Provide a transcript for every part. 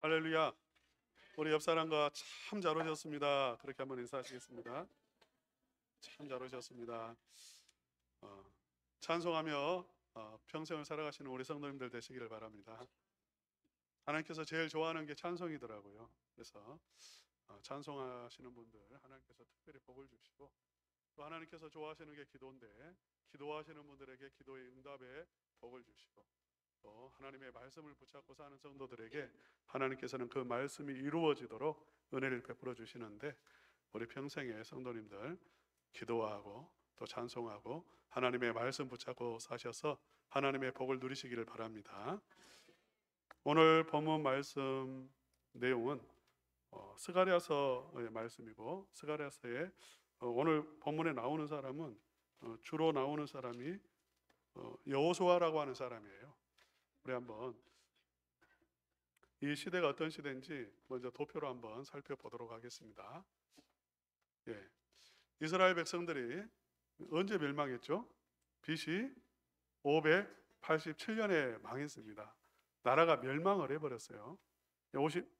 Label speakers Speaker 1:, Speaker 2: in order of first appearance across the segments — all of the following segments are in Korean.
Speaker 1: 할렐루야. 우리 옆 사람과 참 잘 오셨습니다. 그렇게 한번 인사하시겠습니다. 참 잘 오셨습니다. 어, 찬송하며 평생을 살아가시는 우리 성도님들 되시기를 바랍니다. 하나님께서 제일 좋아하는 게 찬송이더라고요. 그래서 찬송하시는 분들 하나님께서 특별히 복을 주시고, 또 하나님께서 좋아하시는 게 기도인데 기도하시는 분들에게 기도의 응답에 복을 주시고, 또 하나님의 말씀을 붙잡고 사는 성도들에게 하나님께서는 그 말씀이 이루어지도록 은혜를 베풀어 주시는데, 우리 평생에 성도님들 기도하고 또 찬송하고 하나님의 말씀 붙잡고 사셔서 하나님의 복을 누리시기를 바랍니다. 오늘 본문 말씀 내용은 스가랴서의 말씀이고, 스가랴서에 오늘 본문에 나오는 사람은 주로 나오는 사람이 여호수아라고 하는 사람이에요. 우리 한번 이 시대가 어떤 시대인지 먼저 도표로 한번 살펴보도록 하겠습니다. 이스라엘 백성들이 언제 멸망했죠? BC 587년에 망했습니다. 나라가 멸망을 해버렸어요.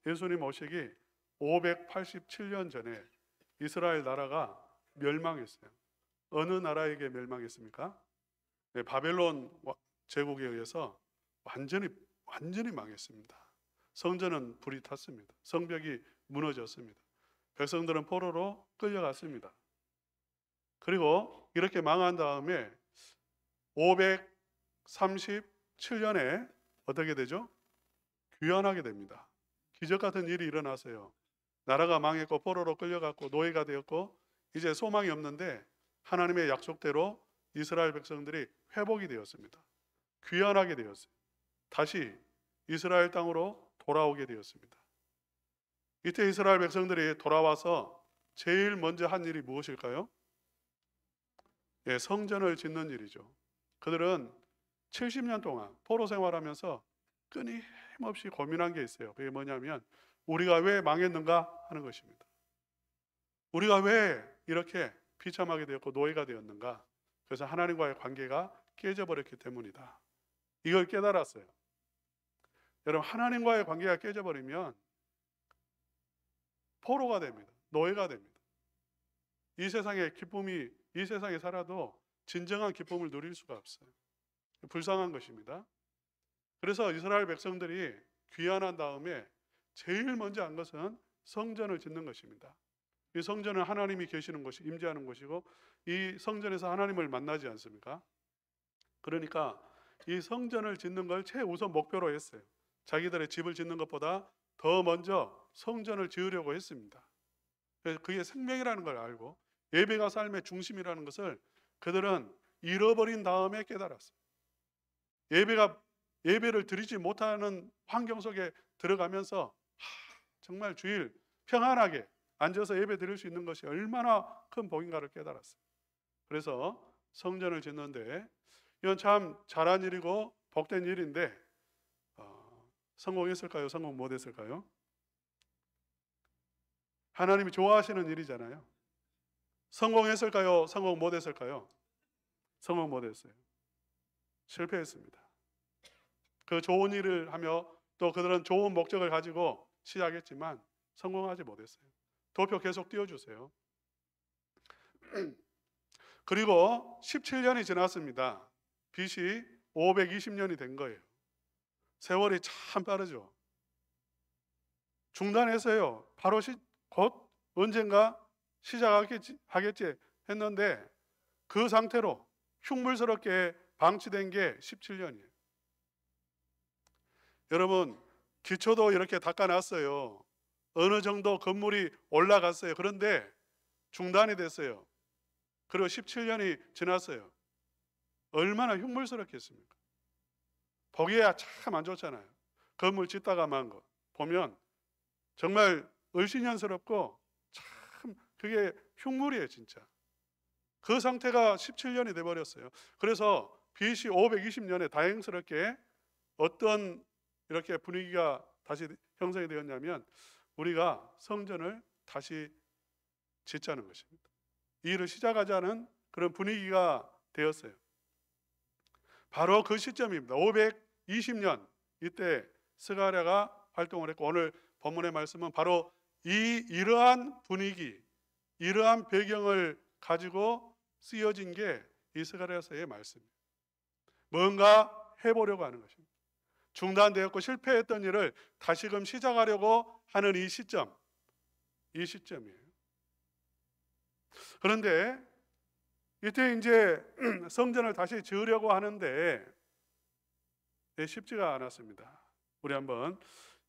Speaker 1: 예수님 오시기 587년 전에 이스라엘 나라가 멸망했어요. 어느 나라에게 멸망했습니까? 바벨론 제국에 의해서 완전히 망했습니다. 성전은 불이 탔습니다. 성벽이 무너졌습니다. 백성들은 포로로 끌려갔습니다. 그리고 이렇게 망한 다음에 537년에 어떻게 되죠? 귀환하게 됩니다. 기적 같은 일이 일어나서요. 나라가 망했고 포로로 끌려갔고 노예가 되었고 이제 소망이 없는데 하나님의 약속대로 이스라엘 백성들이 회복이 되었습니다. 귀환하게 되었어요. 다시 이스라엘 땅으로 돌아오게 되었습니다. 이때 이스라엘 백성들이 돌아와서 제일 먼저 한 일이 무엇일까요? 성전을 짓는 일이죠. 그들은 70년 동안 포로 생활하면서 끊임없이 고민한 게 있어요. 그게 뭐냐면 우리가 왜 망했는가 하는 것입니다. 우리가 왜 이렇게 비참하게 되었고 노예가 되었는가? 그래서 하나님과의 관계가 깨져버렸기 때문이다. 이걸 깨달았어요. 여러분, 하나님과의 관계가 깨져버리면 포로가 됩니다. 노예가 됩니다. 이 세상의 기쁨이, 이 세상에 살아도 진정한 기쁨을 누릴 수가 없어요. 불쌍한 것입니다. 그래서 이스라엘 백성들이 귀환한 다음에 제일 먼저 한 것은 성전을 짓는 것입니다. 이 성전은 하나님이 계시는 곳이, 임재하는 곳이고 이 성전에서 하나님을 만나지 않습니까? 그러니까 이 성전을 짓는 걸 최우선 목표로 했어요. 자기들의 집을 짓는 것보다 더 먼저 성전을 지으려고 했습니다. 그래서 그게 생명이라는 걸 알고 예배가 삶의 중심이라는 것을 그들은 잃어버린 다음에 깨달았어요. 예배를 드리지 못하는 환경 속에 들어가면서 정말 주일 평안하게 앉아서 예배 드릴 수 있는 것이 얼마나 큰 복인가를 깨달았어요. 그래서 성전을 짓는데 이건 참 잘한 일이고 복된 일인데 성공했을까요? 성공 못했을까요? 하나님이 좋아하시는 일이잖아요. 성공했을까요? 성공 못했을까요? 성공 못했어요. 실패했습니다. 그 좋은 일을 하며 또 그들은 좋은 목적을 가지고 시작했지만 성공하지 못했어요. 도표 계속 띄워주세요. 그리고 17년이 지났습니다. BC 520년이 된 거예요. 세월이 참 빠르죠. 중단했어요. 바로 곧 언젠가 시작하겠지 했는데 그 상태로 흉물스럽게 방치된 게 17년이에요. 여러분, 기초도 이렇게 닦아놨어요. 어느 정도 건물이 올라갔어요. 그런데 중단이 됐어요. 그리고 17년이 지났어요. 얼마나 흉물스럽겠습니까? 보기야 참 안 좋잖아요. 건물 짓다가 만 거 보면 정말 을신연스럽고 참 그게 흉물이에요, 진짜. 그 상태가 17년이 돼버렸어요. 그래서 BC 520년에 다행스럽게 어떤 이렇게 분위기가 다시 형성이 되었냐면 우리가 성전을 다시 짓자는 것입니다. 이 일을 시작하자는 그런 분위기가 되었어요. 바로 그 시점입니다. 520년 이때 스가랴가 활동을 했고, 오늘 본문의 말씀은 바로 이러한 분위기, 이러한 배경을 가지고 쓰여진 게 이 스가랴서의 말씀입니다. 뭔가 해보려고 하는 것입니다. 중단되었고 실패했던 일을 다시금 시작하려고 하는 이 시점이에요. 그런데 이때 이제 성전을 다시 지으려고 하는데 쉽지가 않았습니다. 우리 한번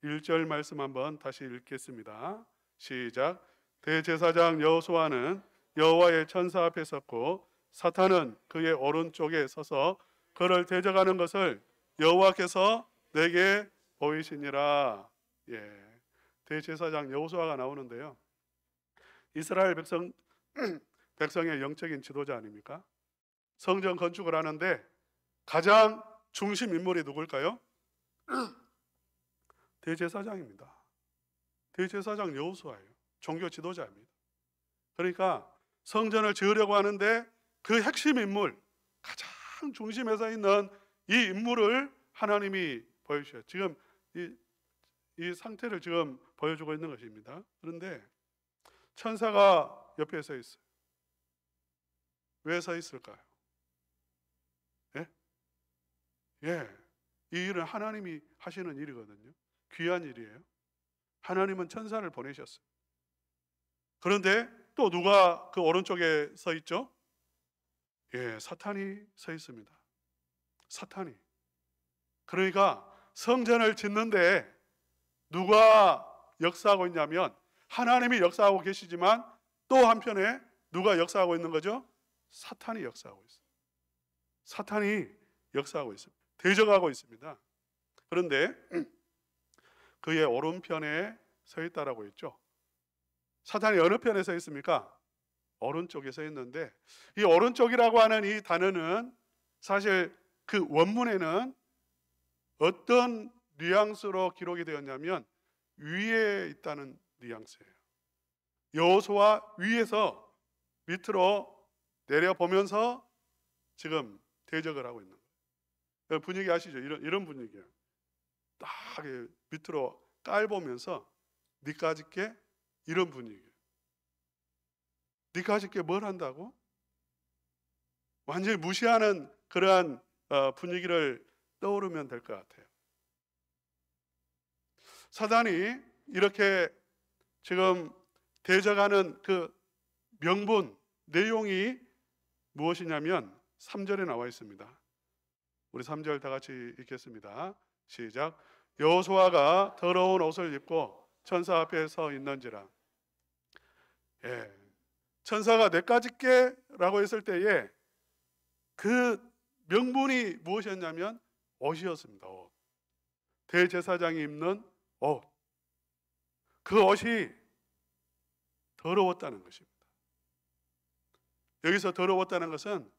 Speaker 1: 1절 말씀 한번 다시 읽겠습니다. 시작. 대제사장 여호수아는 여호와의 천사 앞에 섰고 사탄은 그의 오른쪽에 서서 그를 대적하는 것을 여호와께서 내게 보이시니라. 대제사장 여호수아가 나오는데요. 이스라엘 백성의 영적인 지도자 아닙니까? 성전 건축을 하는데 가장 중심 인물이 누굴까요? 대제사장입니다. 대제사장 여호수아예요. 종교 지도자입니다. 그러니까 성전을 지으려고 하는데 그 핵심 인물, 가장 중심에 서 있는 이 인물을 하나님이 보여주셔요. 지금 이 상태를 지금 보여주고 있는 것입니다. 그런데 천사가 옆에 서 있어요. 왜 서 있을까요? 이 일은 하나님이 하시는 일이거든요. 귀한 일이에요. 하나님은 천사를 보내셨어요. 그런데 또 누가 그 오른쪽에 서 있죠? 사탄이 서 있습니다. 사탄이. 그러니까 성전을 짓는데 누가 역사하고 있냐면 하나님이 역사하고 계시지만 또 한편에 누가 역사하고 있는 거죠? 사탄이 역사하고 있어요. 사탄이 역사하고 있습니다. 대적하고 있습니다. 그런데 그의 오른편에 서 있다라고 했죠. 사탄이 어느 편에 서 있습니까? 오른쪽에 서 있는데 이 오른쪽이라고 하는 이 단어는 사실 그 원문에는 어떤 뉘앙스로 기록이 되었냐면 위에 있다는 뉘앙스예요. 여호수아 위에서 밑으로 내려보면서 지금 대적을 하고 있는 거예요. 분위기 아시죠? 이런 분위기예요. 딱 밑으로 깔보면서 니까짓게 이런 분위기예요. 니까짓게 뭘 한다고? 완전히 무시하는 그러한 분위기를 떠오르면 될 것 같아요. 사단이 이렇게 지금 대적하는 그 명분, 내용이 무엇이냐면 3절에 나와 있습니다. 우리 3절 다 같이 읽겠습니다. 시작. 여호수아가 더러운 옷을 입고 천사 앞에 서 있는지라. 천사가 내까짓게 라고 했을 때에 그 명분이 무엇이었냐면 옷이었습니다. 옷. 대제사장이 입는 옷. 그 옷이 더러웠다는 것입니다. 여기서 더러웠다는 것은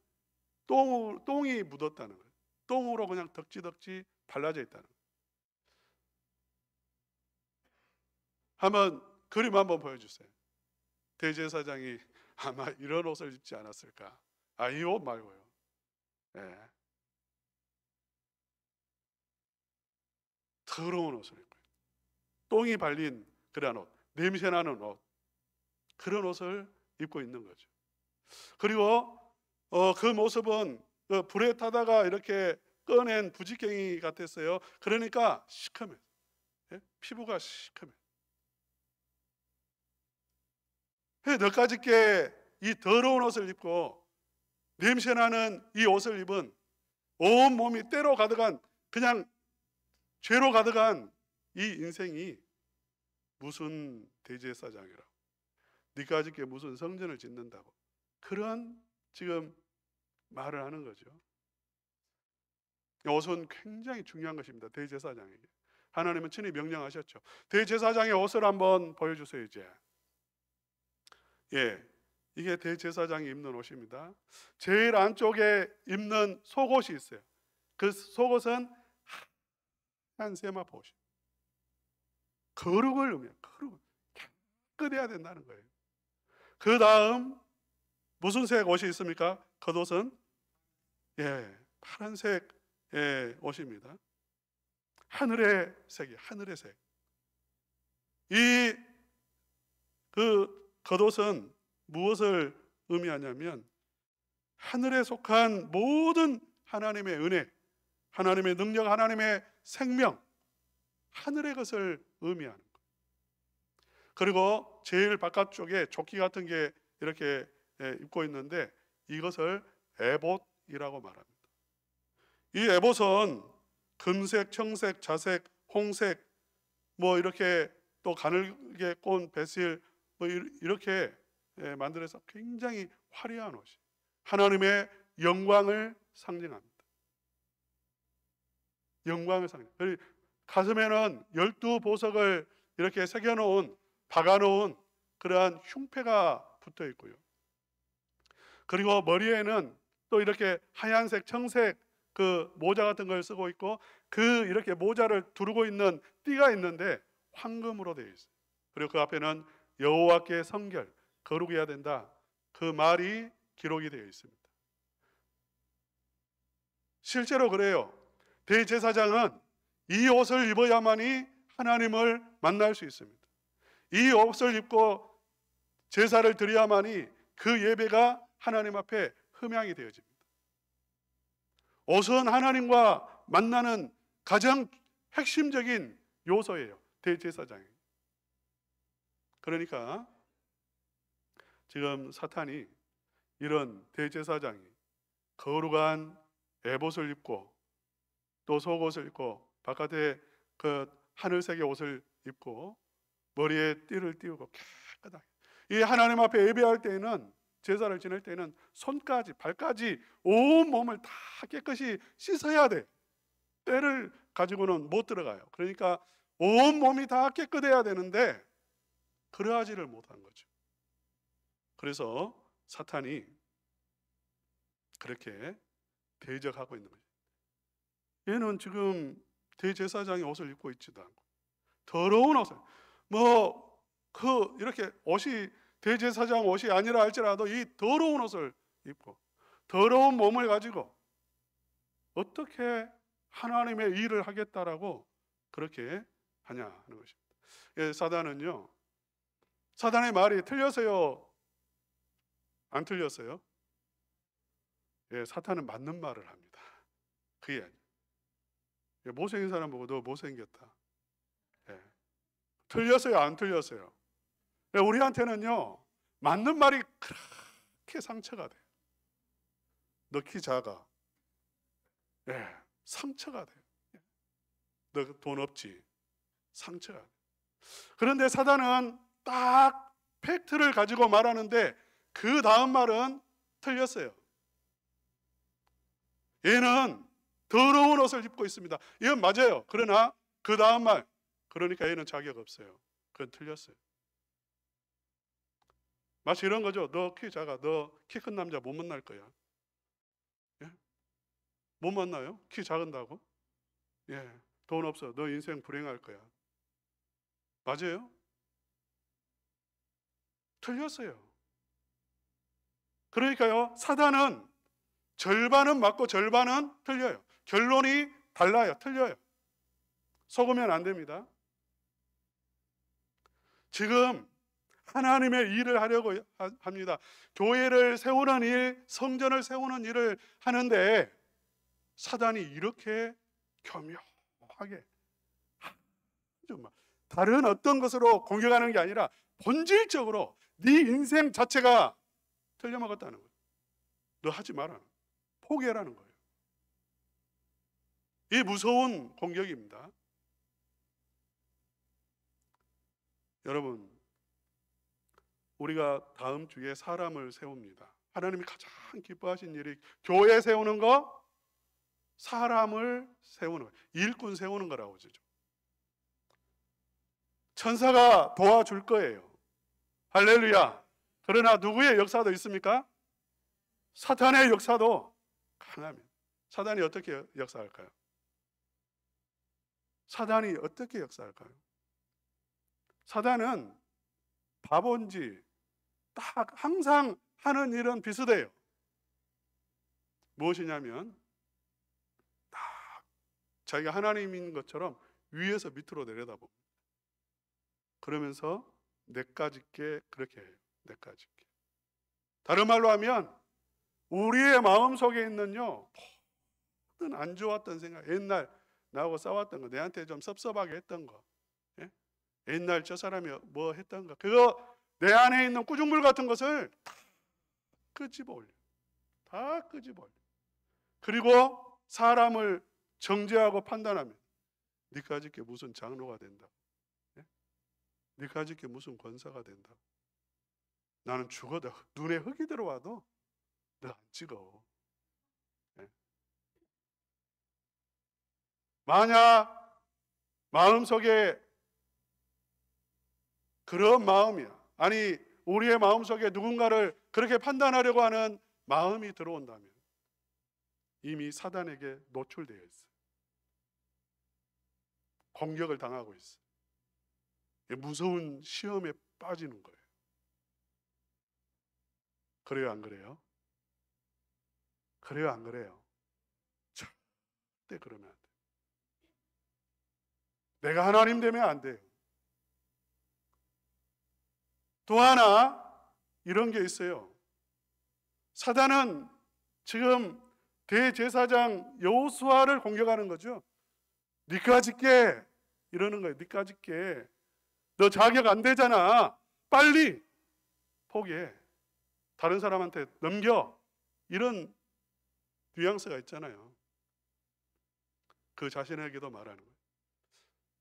Speaker 1: 똥이 묻었다는 거예요. 똥으로 그냥 덕지덕지 발라져 있다는 거예요. 한번 그림 한번 보여주세요. 대제사장이 아마 이런 옷을 입지 않았을까? 이 옷 말고요. 더러운 옷을 입고 똥이 발린 그런 옷, 냄새나는 옷, 그런 옷을 입고 있는 거죠. 그리고 그 모습은 불에 타다가 이렇게 꺼낸 부지깽이 같았어요. 그러니까 시커매. 피부가 시커매. 너까짓게 이 더러운 옷을 입고 냄새나는 이 옷을 입은 온 몸이 때로 가득한, 그냥 죄로 가득한 이 인생이 무슨 대제사장이라고, 니까짓게 무슨 성전을 짓는다고, 그런 지금 말을 하는 거죠. 옷은 굉장히 중요한 것입니다. 대제사장에게 하나님은 친히 명령하셨죠. 대제사장의 옷을 한번 보여주세요. 이제 이게 대제사장이 입는 옷입니다. 제일 안쪽에 입는 속옷이 있어요. 그 속옷은 한 세마포 옷. 거룩을 의미해요. 거룩. 깨끗해야 된다는 거예요. 그 다음 무슨 색 옷이 있습니까? 겉옷은 파란색 옷입니다. 하늘의 색이, 하늘의 색. 이 겉옷은 무엇을 의미하냐면 하늘에 속한 모든 하나님의 은혜, 하나님의 능력, 하나님의 생명, 하늘의 것을 의미하는 거예요. 그리고 제일 바깥쪽에 조끼 같은 게 이렇게 입고 있는데 이것을 에봇이라고 말합니다. 이 에봇은 금색, 청색, 자색, 홍색, 뭐 이렇게 또 가늘게 꼰 베슬 뭐 이렇게 만들어서 굉장히 화려한 옷이 하나님의 영광을 상징합니다. 영광을 상징. 가슴에는 12보석을 이렇게 새겨놓은 박아놓은 그러한 흉패가 붙어 있고요. 그리고 머리에는 또 이렇게 하얀색, 청색 그 모자 같은 걸 쓰고 있고 그 이렇게 모자를 두르고 있는 띠가 있는데 황금으로 되어 있어요. 그리고 그 앞에는 여호와께 성결, 거룩해야 된다. 그 말이 기록이 되어 있습니다. 실제로 그래요. 대제사장은 이 옷을 입어야만이 하나님을 만날 수 있습니다. 이 옷을 입고 제사를 드려야만이 그 예배가 하나님 앞에 흠양이 되어집니다. 옷은 하나님과 만나는 가장 핵심적인 요소예요. 대제사장이. 그러니까 지금 사탄이 이런 대제사장이 거룩한 에봇을 입고 또 속옷을 입고 바깥에 그 하늘색의 옷을 입고 머리에 띠를 띄우고 깨끗하게 이 하나님 앞에 예배할 때에는 제사를 지낼 때는 손까지 발까지 온 몸을 다 깨끗이 씻어야 돼. 때를 가지고는 못 들어가요. 그러니까 온 몸이 다 깨끗해야 되는데 그러하지를 못한 거죠. 그래서 사탄이 그렇게 대적하고 있는 거죠. 얘는 지금 대제사장의 옷을 입고 있지도 않고 더러운 옷을 이렇게 옷이 대제사장 옷이 아니라 할지라도 이 더러운 옷을 입고 더러운 몸을 가지고 어떻게 하나님의 일을 하겠다라고 그렇게 하냐 하는 것입니다. 사단은요, 사단의 말이 틀렸어요? 안 틀렸어요? 사탄은 맞는 말을 합니다. 그게 아니에요. 못생긴 사람 보고 너 못생겼다. 틀렸어요? 안 틀렸어요? 우리한테는요, 맞는 말이 그렇게 상처가 돼요. 너 키 작아. 상처가 돼요. 너 돈 없지. 상처가 돼요. 그런데 사단은 딱 팩트를 가지고 말하는데 그 다음 말은 틀렸어요. 얘는 더러운 옷을 입고 있습니다. 이건 맞아요. 그러나 그 다음 말, 그러니까 얘는 자격 없어요. 그건 틀렸어요. 마치 이런 거죠. 너 키 작아. 너 키 큰 남자 못 만날 거야. 못 만나요? 키 작은다고? 돈 없어. 너 인생 불행할 거야. 맞아요? 틀렸어요. 그러니까요, 사단은 절반은 맞고 절반은 틀려요. 결론이 달라요. 틀려요. 속으면 안 됩니다. 지금 하나님의 일을 하려고 합니다. 교회를 세우는 일, 성전을 세우는 일을 하는데 사단이 이렇게 교묘하게 정말 다른 어떤 것으로 공격하는 게 아니라 본질적으로 네 인생 자체가 틀려먹었다는 거예요. 너 하지 마라. 포기해라는 거예요. 이 무서운 공격입니다. 여러분, 우리가 다음 주에 사람을 세웁니다. 하나님이 가장 기뻐하신 일이 교회 세우는 거, 사람을 세우는 거, 일꾼 세우는 거라고 그러죠. 천사가 도와줄 거예요. 할렐루야. 그러나 누구의 역사도 있습니까? 사탄의 역사도 강합니다. 사단이 어떻게 역사할까요? 사단이 어떻게 역사할까요? 사단은 바본지 딱 항상 하는 일은 비슷해요. 무엇이냐면 딱 자기가 하나님인 것처럼 위에서 밑으로 내려다봅니다. 그러면서 내까짓게 그렇게 해요. 내까짓게. 다른 말로 하면 우리의 마음속에 있는요, 모든 안 좋았던 생각, 옛날 나하고 싸웠던 거, 내한테 좀 섭섭하게 했던 거, 예? 옛날 저 사람이 뭐 했던 거, 그거 내 안에 있는 꾸중물 같은 것을 다 끄집어 올려. 다 끄집어 올려. 그리고 사람을 정죄하고 판단하면 니까짓게 무슨 장로가 된다, 예? 니까짓게 무슨 권사가 된다. 나는 죽어도 눈에 흙이 들어와도 너 안 찍어. 예? 만약 마음속에 그런 마음이야, 아니 우리의 마음속에 누군가를 그렇게 판단하려고 하는 마음이 들어온다면 이미 사단에게 노출되어 있어요. 공격을 당하고 있어요. 무서운 시험에 빠지는 거예요. 그래요, 안 그래요? 그래요, 안 그래요? 절대 그러면 안 돼요. 내가 하나님 되면 안 돼요. 또 하나 이런 게 있어요. 사단은 지금 대제사장 여호수아를 공격하는 거죠. 니까짓게 이러는 거예요. 니까짓게 너 자격 안 되잖아. 빨리 포기해. 다른 사람한테 넘겨. 이런 뉘앙스가 있잖아요. 그 자신에게도 말하는 거예요.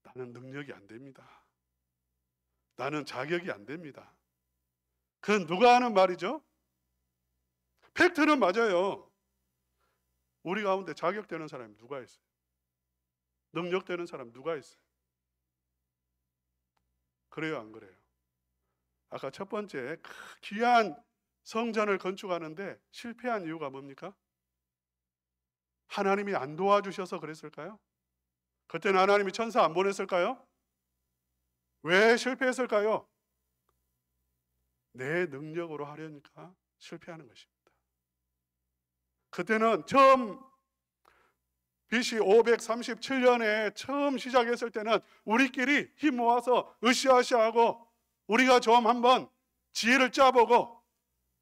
Speaker 1: 나는 능력이 안 됩니다. 나는 자격이 안 됩니다. 그건 누가 하는 말이죠? 팩트는 맞아요. 우리 가운데 자격되는 사람이 누가 있어요? 능력되는 사람 누가 있어요? 그래요, 안 그래요? 아까 첫 번째 귀한 성전을 건축하는데 실패한 이유가 뭡니까? 하나님이 안 도와주셔서 그랬을까요? 그때는 하나님이 천사 안 보냈을까요? 왜 실패했을까요? 내 능력으로 하려니까 실패하는 것입니다. 그때는 처음 BC 537년에 처음 시작했을 때는 우리끼리 힘 모아서 으쌰으쌰하고 우리가 좀 한번 지혜를 짜보고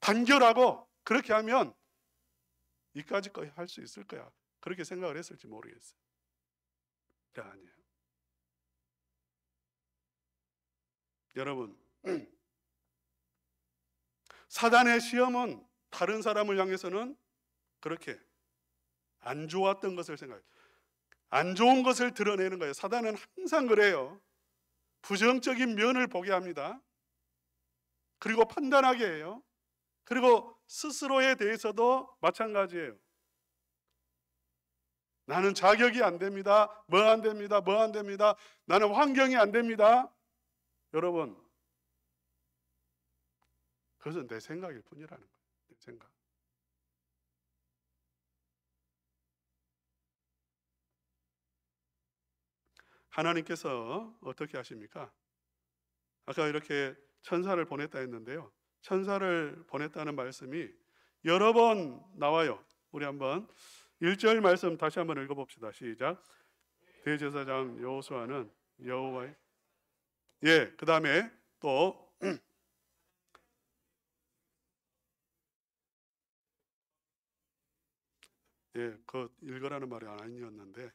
Speaker 1: 단결하고 그렇게 하면 이까짓 거 할 수 있을 거야. 그렇게 생각을 했을지 모르겠어요. 아니에요. 여러분, 사단의 시험은 다른 사람을 향해서는 그렇게 안 좋았던 것을 생각해요. 안 좋은 것을 드러내는 거예요. 사단은 항상 그래요. 부정적인 면을 보게 합니다. 그리고 판단하게 해요. 그리고 스스로에 대해서도 마찬가지예요. 나는 자격이 안 됩니다. 뭐 안 됩니다. 뭐 안 됩니다. 나는 환경이 안 됩니다. 여러분, 그것은 내 생각일 뿐이라는 거예요. 내 생각. 하나님께서 어떻게 하십니까? 아까 이렇게 천사를 보냈다 했는데요. 천사를 보냈다는 말씀이 여러 번 나와요. 우리 한번 1절 말씀 다시 한번 읽어봅시다. 시작. 대제사장 여호수아는 여호와의 그 다음에 또 그 읽으라는 말이 아니었는데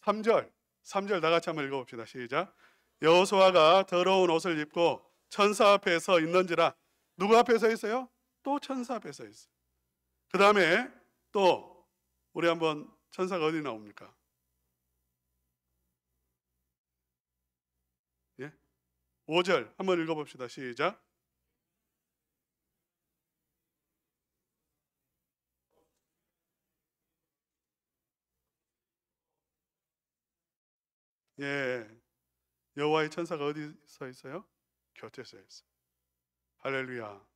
Speaker 1: 3절 다 같이 한번 읽어봅시다. 시작. 여호수아가 더러운 옷을 입고 천사 앞에 서 있는지라. 누구 앞에 서 있어요? 또 천사 앞에 서 있어요. 그 다음에 또 우리 한번 천사가 어디 나옵니까? 5절 한번 읽어봅시다. 시작. 여호와의 천사가 어디 서 있어요? 곁에 서 있어요. 할렐루야.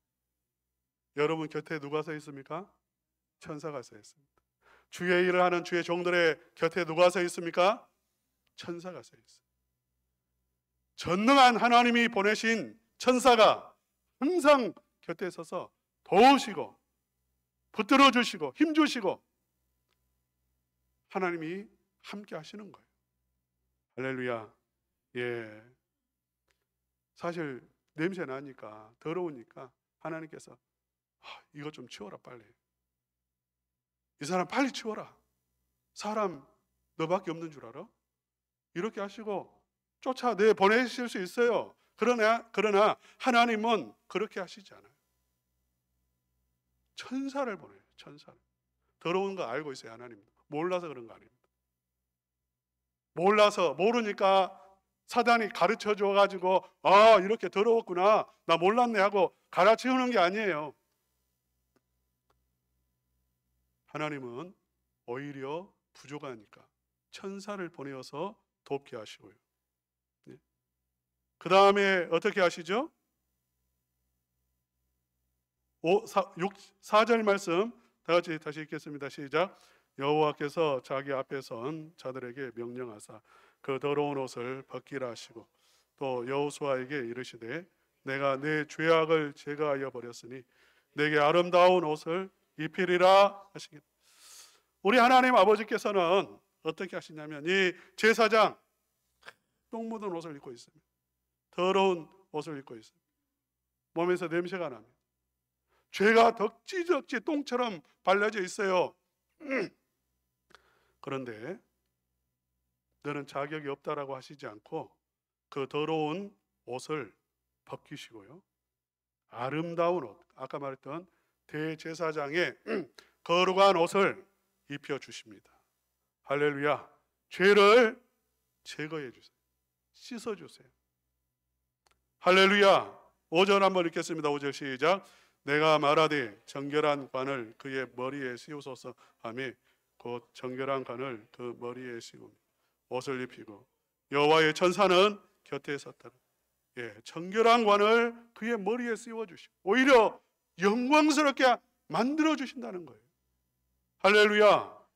Speaker 1: 여러분 곁에 누가 서 있습니까? 천사가 서 있습니다. 주의 일을 하는 주의 종들의 곁에 누가 서 있습니까? 천사가 서 있어요. 전능한 하나님이 보내신 천사가 항상 곁에 서서 도우시고 붙들어 주시고 힘 주시고 하나님이 함께 하시는 거예요. 할렐루야. 사실 냄새 나니까, 더러우니까 하나님께서 이거 좀 치워라 빨리. 이 사람 빨리 치워라. 사람 너밖에 없는 줄 알아? 이렇게 하시고 쫓아내 보내실 수 있어요. 그러나 하나님은 그렇게 하시지 않아요. 천사를 보내요. 천사를. 더러운 거 알고 있어요. 하나님. 몰라서 그런 거 아닙니다. 모르니까 사단이 가르쳐 줘가지고 이렇게 더러웠구나, 나 몰랐네 하고 갈아치우는 게 아니에요. 하나님은 오히려 부족하니까 천사를 보내어서 돕게 하시고요. 그 다음에 어떻게 하시죠? 4절 말씀 다 같이 다시 읽겠습니다. 시작. 여호와께서 자기 앞에 선 자들에게 명령하사 그 더러운 옷을 벗기라 하시고, 또 여호수아에게 이르시되 내가 내 죄악을 제거하여 버렸으니 내게 아름다운 옷을 입히리라 하시겠다. 우리 하나님 아버지께서는 어떻게 하시냐면, 이 제사장 똥 묻은 옷을 입고 있습니다. 더러운 옷을 입고 있습니다. 몸에서 냄새가 납니다. 죄가 덕지덕지 똥처럼 발라져 있어요. 그런데 너는 자격이 없다라고 하시지 않고 그 더러운 옷을 벗기시고요, 아름다운 옷, 아까 말했던 대제사장의 거룩한 옷을 입혀주십니다. 할렐루야. 죄를 제거해 주세요. 씻어주세요. 할렐루야. 5절 한번 읽겠습니다. 5절 시작. 내가 말하되 정결한 관을 그의 머리에 씌우소서 하며 곧 정결한 관을 그 머리에 씌우며 옷을 입히고 여호와의 천사는 곁에 섰더라. 정결한 관을 그의 머리에 씌워주시고 오히려 영광스럽게 만들어주신다는 거예요. 할렐루야.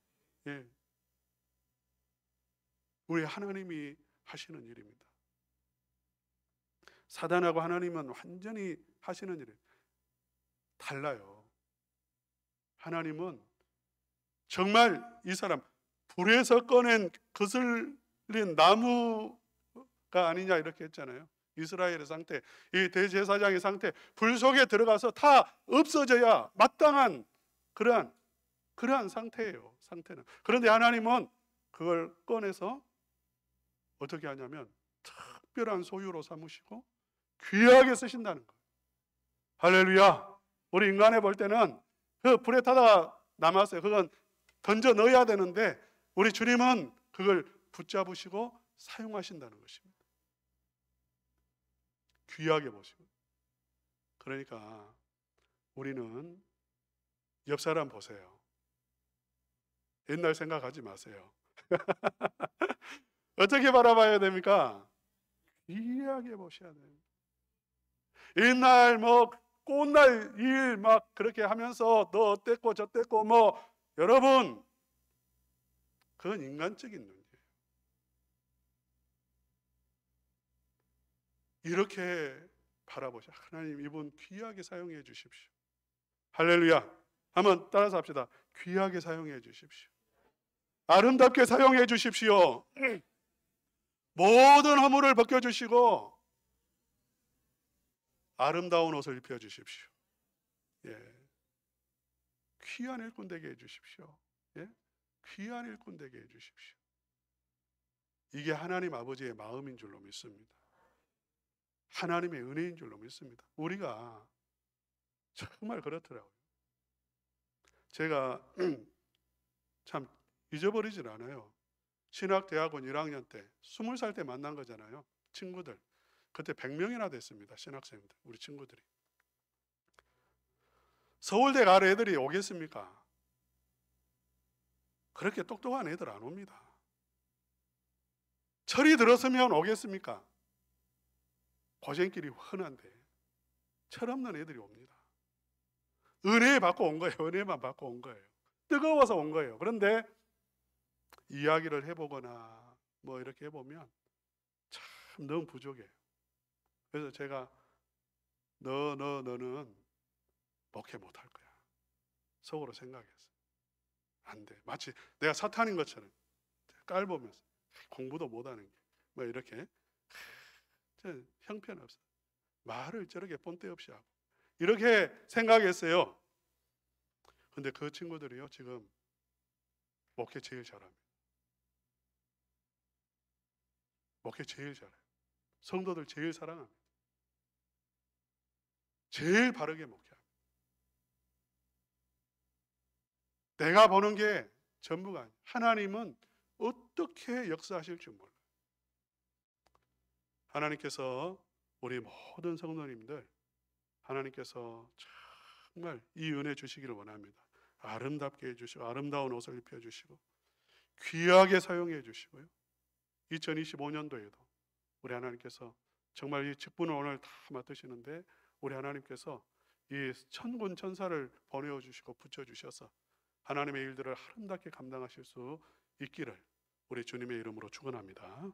Speaker 1: 우리 하나님이 하시는 일입니다. 사단하고 하나님은 완전히 하시는 일이에요. 달라요. 하나님은 정말 이 사람 불에서 꺼낸 거슬린 나무가 아니냐 이렇게 했잖아요. 이스라엘의 상태, 이 대제사장의 상태, 불 속에 들어가서 다 없어져야 마땅한 그러한 상태예요. 상태는. 그런데 하나님은 그걸 꺼내서 어떻게 하냐면 특별한 소유로 삼으시고 귀하게 쓰신다는 거예요. 할렐루야. 우리 인간에 볼 때는 그 불에 타다가 남았어요. 그건 던져 넣어야 되는데 우리 주님은 그걸 붙잡으시고 사용하신다는 것입니다. 귀하게 보시고. 그러니까 우리는 옆 사람 보세요. 옛날 생각하지 마세요. 어떻게 바라봐야 됩니까? 귀하게 보셔야 돼요. 옛날 꽃날 일 그렇게 하면서 너 어땠고 저땠고 여러분, 그건 인간적인 문제예요. 이렇게 바라보셔. 하나님 이분 귀하게 사용해 주십시오. 할렐루야. 한번 따라서 합시다. 귀하게 사용해 주십시오. 아름답게 사용해 주십시오. 모든 허물을 벗겨주시고 아름다운 옷을 입혀주십시오. 귀한 일꾼 되게 해주십시오. 귀한 일꾼 되게 해주십시오. 이게 하나님 아버지의 마음인 줄로 믿습니다. 하나님의 은혜인 줄로 믿습니다. 우리가 정말 그렇더라고요. 제가 참 잊어버리질 않아요. 신학대학원 1학년 때 20살 때 만난 거잖아요. 친구들. 그때 100명이나 됐습니다. 신학생들, 우리 친구들이. 서울대 갈 애들이 오겠습니까? 그렇게 똑똑한 애들 안 옵니다. 철이 들었으면 오겠습니까? 고생길이 흔한데 철없는 애들이 옵니다. 은혜 받고 온 거예요. 은혜만 받고 온 거예요. 뜨거워서 온 거예요. 그런데 이야기를 해보거나 이렇게 해보면 참 너무 부족해요. 그래서 제가 너는 목회 못할 거야 속으로 생각했어요. 안 돼. 마치 내가 사탄인 것처럼 깔보면서 공부도 못하는 게 이렇게 형편없어요. 말을 저렇게 본때 없이 하고 이렇게 생각했어요. 근데 그 친구들이요 지금 목회 제일 잘합니다. 목회 제일 잘해요. 성도들 제일 사랑합니다. 제일 바르게 목회합니다. 내가 보는 게 전부가 아니에요. 하나님은 어떻게 역사하실 줄 몰라요. 하나님께서 우리 모든 성도님들 하나님께서 정말 이 은혜 주시기를 원합니다. 아름답게 해주시고 아름다운 옷을 입혀주시고 귀하게 사용해 주시고요. 2025년도에도 우리 하나님께서 정말 이 직분을 오늘 다 맡으시는데 우리 하나님께서 이 천군 천사를 보내어 주시고 붙여 주셔서 하나님의 일들을 아름답게 감당하실 수 있기를 우리 주님의 이름으로 축원합니다.